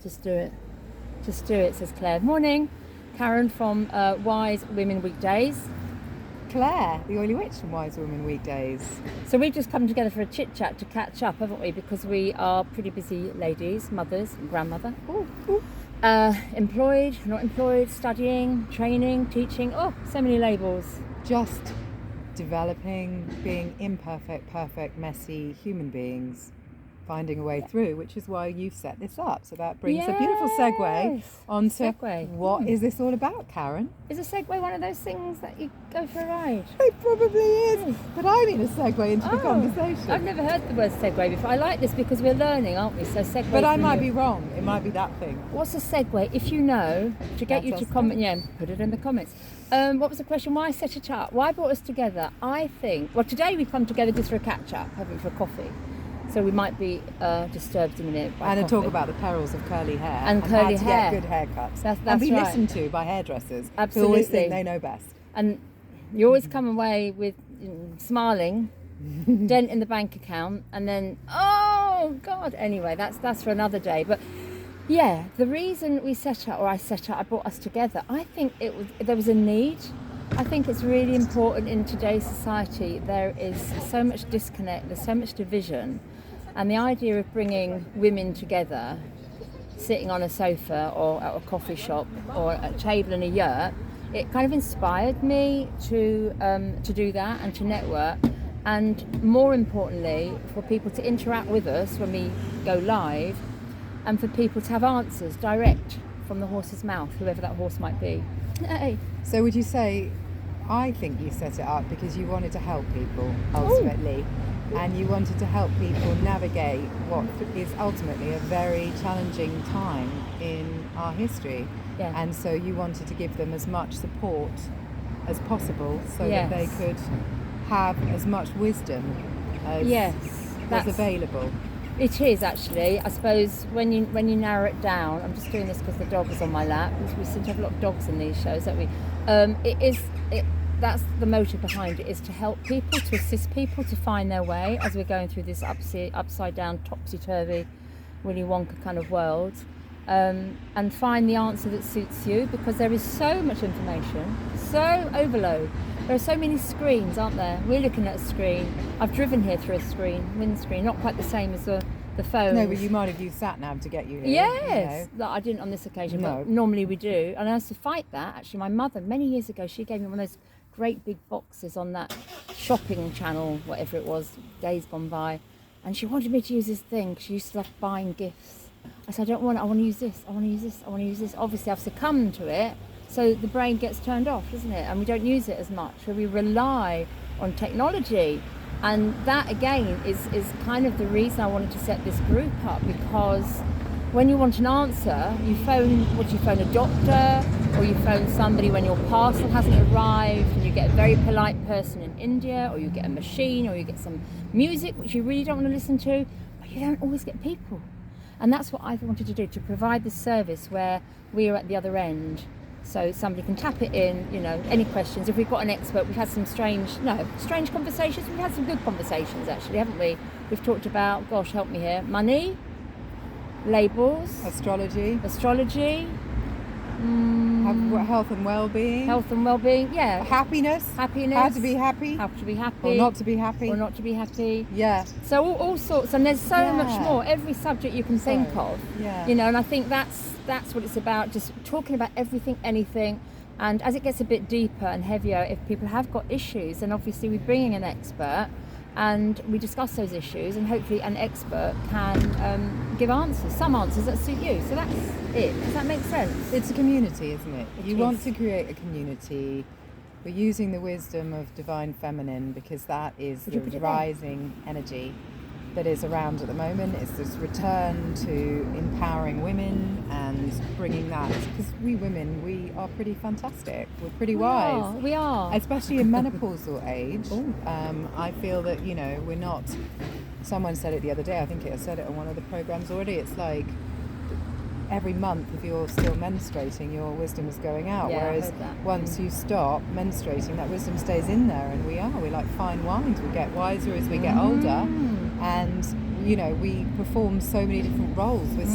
Just do it. Just do it, says Claire. Morning, Karen from Wise Women Weekdays. Claire, the Oily Witch from Wise Women Weekdays. So we've just come together for a chit chat to catch up, haven't we? Because we are pretty busy ladies, mothers, grandmother. Employed, not employed, studying, training, teaching. Oh, so many labels. Just developing, being imperfect, perfect, messy human beings, finding a way through, which is why you've set this up. So that brings a beautiful segue onto what is this all about, Karen? Is a segue one of those things that you go for a ride? It probably is, but I mean a segue into the conversation. I've never heard the word segue before. I like this because we're learning, aren't we? So segue. But I might be wrong. It might be that thing. What's a segue? If you know, to get you to comment, put it in the comments. What was the question? Why set it up? Why brought us together? I think, well, today we've come together just for a catch-up, haven't we, for coffee. So we might be disturbed in a minute by and coffee. To talk about the perils of curly hair and curly how to hair. get good haircuts. That's and be right. listened to by hairdressers. Absolutely. Who always think they know best. And you always come away with smiling, dent in the bank account, and then oh God. Anyway, that's for another day. But yeah, the reason I brought us together. I think there was a need. I think it's really important in today's society. There is so much disconnect, there's so much division, and the idea of bringing women together, sitting on a sofa or at a coffee shop or a table in a yurt, it kind of inspired me to do that and to network, and more importantly for people to interact with us when we go live, and for people to have answers direct from the horse's mouth, whoever that horse might be. Hey. So would you say, I think you set it up because you wanted to help people ultimately. Ooh. And you wanted to help people navigate what is ultimately a very challenging time in our history. Yeah. And so you wanted to give them as much support as possible so that they could have as much wisdom as was available. It is actually, I suppose, when you narrow it down. I'm just doing this because the dog is on my lap. We seem to have a lot of dogs in these shows, don't we? That's the motive behind it, is to help people, to assist people to find their way as we're going through this upside down, topsy-turvy, Willy Wonka kind of world, and find the answer that suits you, because there is so much information, so overload. There are so many screens, aren't there? We're looking at a screen. I've driven here through a screen, windscreen, not quite the same as the phone. No, but you might have used sat-nav to get you here. Yes, no, I didn't on this occasion, no. But normally we do. And I used to fight that. Actually, my mother, many years ago, she gave me one of those great big boxes on that shopping channel, whatever it was, days gone by. And she wanted me to use this thing because she used to love buying gifts. I said, I don't want it. I want to use this. I want to use this. I want to use this. Obviously, I've succumbed to it. So the brain gets turned off, doesn't it? And we don't use it as much. So we rely on technology. And that, again, is kind of the reason I wanted to set this group up, because when you want an answer, you phone a doctor, or you phone somebody when your parcel hasn't arrived, and you get a very polite person in India, or you get a machine, or you get some music which you really don't want to listen to, but you don't always get people. And that's what I've wanted to do, to provide the service where we are at the other end. So somebody can tap it in, any questions. If we've got an expert, we've had some strange conversations. We've had some good conversations, actually, haven't we? We've talked about, gosh, help me here, money, labels, astrology, health and well-being, yeah, happiness, how to be happy, or not to be happy, yeah. So all sorts, and there's so much more. Every subject you can think of, and I think that's what it's about. Just talking about everything, anything, and as it gets a bit deeper and heavier, if people have got issues, then obviously we're bringing an expert. And we discuss those issues, and hopefully an expert can give answers, some answers that suit you. So that's it. Does that make sense? It's a community, isn't it? You want to create a community. We're using the wisdom of divine feminine because that is the rising energy that is around at the moment. It's this return to empowering women and bringing that, because we women, we are pretty fantastic. We're pretty wise. We are. Especially in menopausal age. I feel that, we're not, someone said it the other day, I think I said it on one of the programs already, it's like every month, if you're still menstruating, your wisdom is going out, whereas once you stop menstruating, that wisdom stays in there. And we're like fine wines, we get wiser as we get older, and we perform so many different roles. We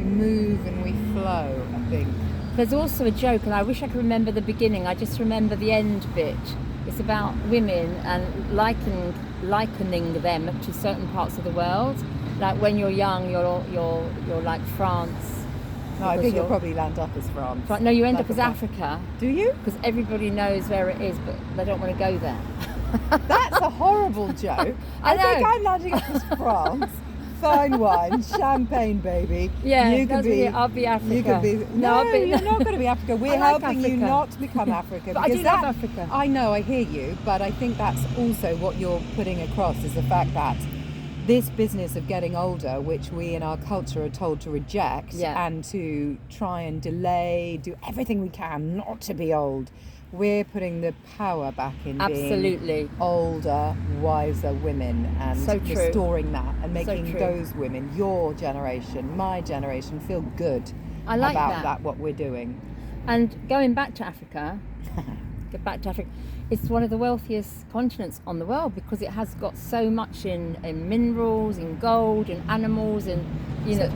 move and we flow, I think. There's also a joke, and I wish I could remember the beginning. I just remember the end bit. It's about women and likening them to certain parts of the world. Like when you're young, you're like France. No, I think you'll probably land up as France. No, you end up as Africa. Do you? Because everybody knows where it is, but they don't want to go there. That's a horrible joke. I know. think I'm landing up as France. Fine wine, champagne, baby. Yeah, I'll be Africa. You could be. No, you're not going to be Africa. We're helping you not to become Africa. But I do love Africa. I know, I hear you, but I think that's also what you're putting across is the fact that this business of getting older, which we in our culture are told to reject and to try and delay, do everything we can not to be old. We're putting the power back in being older, wiser women and restoring that and making those women, your generation, my generation, feel good about what we're doing. And going back to Africa, it's one of the wealthiest continents on the world because it has got so much in minerals, in gold, in animals, and nature.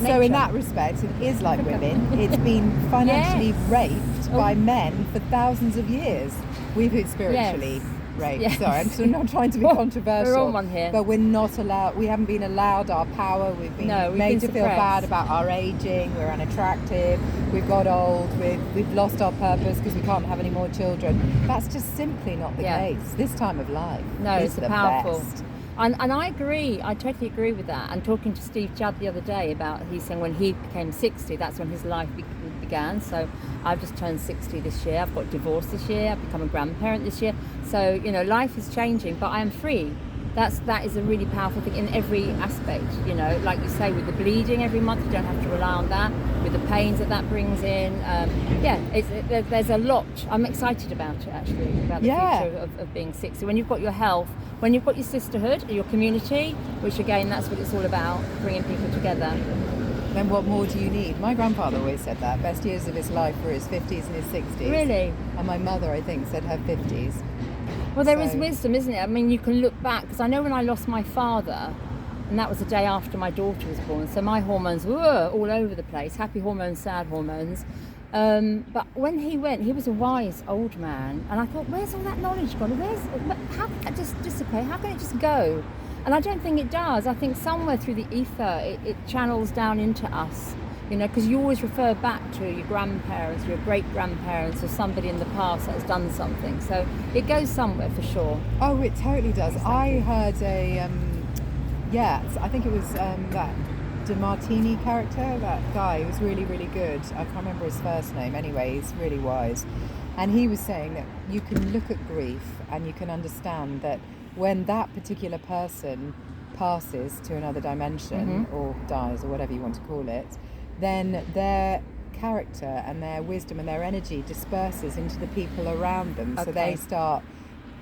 So in that respect, it is like women. It's been financially raped by men for thousands of years. We've been spiritually raped. Yes. Sorry, I'm still not trying to be controversial. We're on one here. But we're not allowed. We haven't been allowed our power. We've been made to feel bad about our aging. We're unattractive. We've got old. We've lost our purpose because we can't have any more children. That's just simply not the case. This time of life. No, it's the powerful. Best. And I agree. I totally agree with that. And talking to Steve Judd the other day he's saying when he became 60, that's when his life began. So I've just turned 60 this year. I've got divorced this year. I've become a grandparent this year. So, life is changing, but I am free. That is a really powerful thing in every aspect, like you say, with the bleeding every month, you don't have to rely on that, with the pains that brings in. There's a lot. I'm excited about it, actually, about the future of being 60. When you've got your health, when you've got your sisterhood, your community, which again, that's what it's all about, bringing people together. Then what more do you need? My grandfather always said that. Best years of his life were his 50s and his 60s. Really? And my mother, I think, said her 50s. Well, there is wisdom, isn't it? I mean, you can look back, because I know when I lost my father, and that was the day after my daughter was born, so my hormones were all over the place, happy hormones, sad hormones. But when he went, he was a wise old man, and I thought, where's all that knowledge gone? How can it just dissipate? How can it just go? And I don't think it does. I think somewhere through the ether, it channels down into us. Because you always refer back to your grandparents, your great-grandparents, or somebody in the past that has done something. So it goes somewhere for sure. Oh, it totally does. Exactly. I heard I think it was that DeMartini character, that guy who was really, really good. I can't remember his first name. Anyway, he's really wise. And he was saying that you can look at grief and you can understand that when that particular person passes to another dimension or dies or whatever you want to call it, then their character and their wisdom and their energy disperses into the people around them. So they start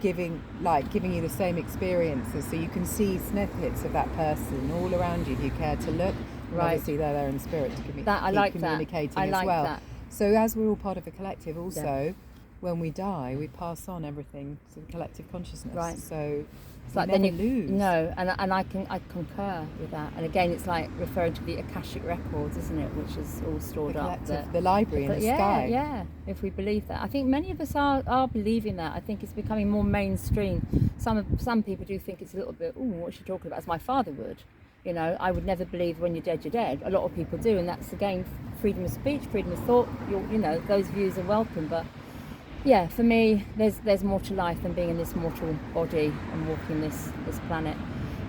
giving you the same experiences. So you can see snippets of that person all around you if you care to look. Right. Obviously they're there in spirit to communicating as well. That. So as we're all part of a collective also, when we die, we pass on everything to the collective consciousness. Right. So it's like then you lose. No, and I concur with that. And again, it's like referring to the Akashic records, isn't it? Which is all stored up. The library in the sky. Yeah, if we believe that. I think many of us are believing that. I think it's becoming more mainstream. Some people do think it's a little bit, what's she talking about? As my father would. I would never believe when you're dead, you're dead. A lot of people do, and that's again freedom of speech, freedom of thought. Those views are welcome, but yeah, for me, there's more to life than being in this mortal body and walking this planet.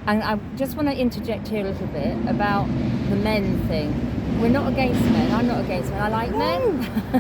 And I just want to interject here a little bit about the men thing. We're not against men. I'm not against men. I like men.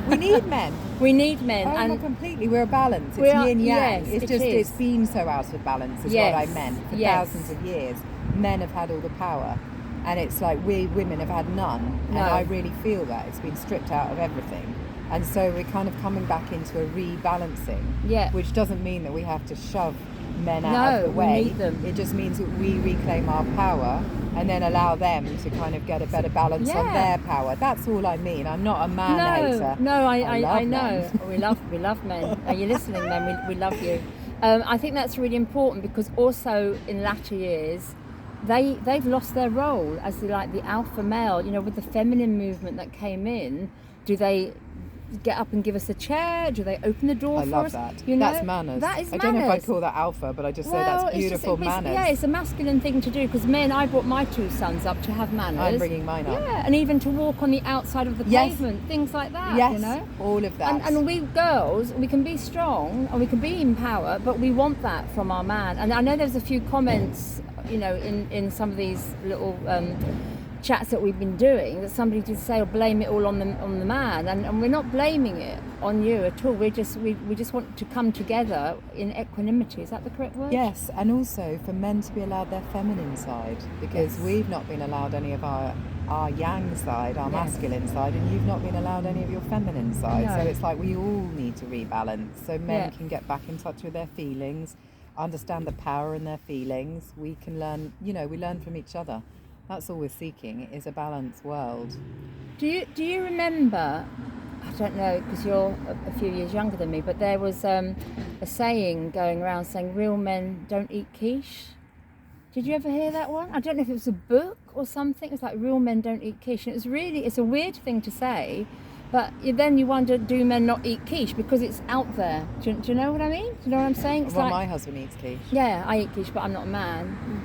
We need men. We need men. Oh, and completely. We're a balance. It's yin yang. Yes, it's been so out of balance is what I meant. For thousands of years, men have had all the power. And it's like we women have had none. And I really feel that. It's been stripped out of everything. And so we're kind of coming back into a rebalancing, which doesn't mean that we have to shove men out of the way. We need them. It just means that we reclaim our power and then allow them to kind of get a better balance on their power. That's all I mean. I'm not a man hater. No, I know. We love men. Are you listening, men? We love you. I think that's really important, because also in latter years, they've lost their role as the alpha male. You know, with the feminine movement that came in, do they get up and give us a chair? Do they open the door I for love us? that. You know, That's manners. That is I manners. don't know if I'd call that alpha, but I just say that's beautiful manners. Yeah, it's a masculine thing to do, because I brought my 2 sons up to have manners. I'm bringing mine up. Yeah, and even to walk on the outside of the pavement, things like that. Yes, you know, all of that. And we girls, we can be strong and we can be in power, but we want that from our man. And I know there's a few comments, you know, in some of these little chats that we've been doing, that somebody did say, or blame it all on the man, and we're not blaming it on you at all. We just want to come together in equanimity. Is that the correct word? Yes, and also for men to be allowed their feminine side, because we've not been allowed any of our yang side, our masculine side, and you've not been allowed any of your feminine side. No. So it's like we all need to rebalance, so men can get back in touch with their feelings, understand the power in their feelings. We can learn, you know, we learn from each other. That's all we're seeking, is a balanced world. Do you remember, I don't know, because you're a few years younger than me, but there was a saying going around saying real men don't eat quiche. Did you ever hear that one? I don't know if it was a book or something. It was like, real men don't eat quiche. And it's a weird thing to say, but then you wonder, do men not eat quiche? Because it's out there. Do you know what I mean? Do you know what I'm saying? It's my husband eats quiche. Yeah, I eat quiche, but I'm not a man.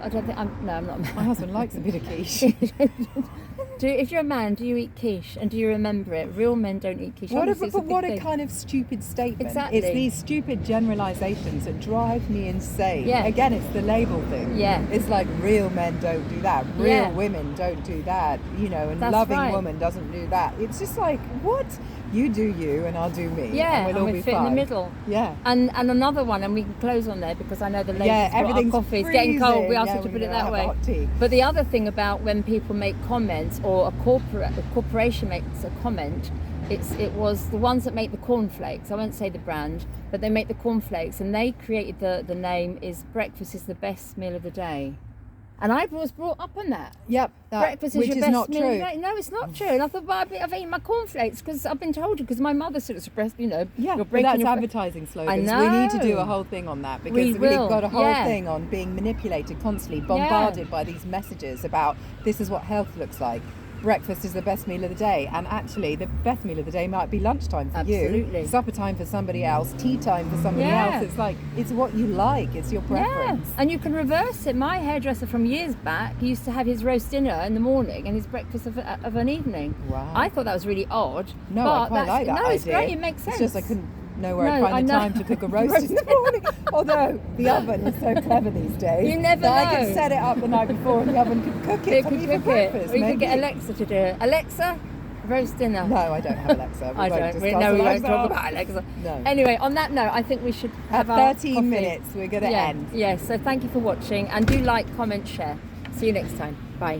I don't think I'm not a man. My husband likes a bit of quiche. If you're a man, do you eat quiche, and do you remember it? Real men don't eat quiche. What a kind of stupid statement. Exactly. It's these stupid generalisations that drive me insane. Yeah. Again, it's the label thing. Yeah. It's like, real men don't do that. Real women don't do that. You know, and That's loving right. woman doesn't do that. It's just like, what? You do you and I'll do me. Yeah, and we'll all be fit fine. in the middle. Yeah. And another one, and we can close on there, because I know the ladies got our coffee. It's getting cold. We asked you to put it that way. Hot tea. But the other thing about when people make comments, or a corporation makes a comment, it was the ones that make the cornflakes. I won't say the brand, but they make the cornflakes, and they created the name is breakfast is the best meal of the day. And I was brought up on that. Yep. Breakfast is which your is best not meal true. of the day. No, it's not true. And I thought, well, I've eaten my cornflakes because I've been told to, because my mother sort of expressed, you know, Yeah, you're but breaking that's your advertising slogans. I know. We need to do a whole thing on that, because we've got a whole thing on being manipulated constantly, bombarded by these messages about this is what health looks like. Breakfast is the best meal of the day, and actually the best meal of the day might be lunchtime for you, supper time for somebody else, tea time for somebody else. It's like, it's what you like, it's your preference. Yeah, and you can reverse it. My hairdresser from years back used to have his roast dinner in the morning and his breakfast of an evening. Wow. I thought that was really odd. No, but I quite like that No, it's idea. great, it makes sense. It's just I couldn't know where I'd find the time to cook a roast in the morning. Although the oven is so clever these days. You never that know. I could set it up the night before and the oven could cook it for me for breakfast. Or you could get Alexa to do it. Alexa, roast dinner. No, I don't have Alexa. I don't. We won't talk about Alexa. No. Anyway, on that note, I think we should have At our 13 coffee. minutes, we're going to end. Yes, so thank you for watching, and do like, comment, share. See you next time. Bye.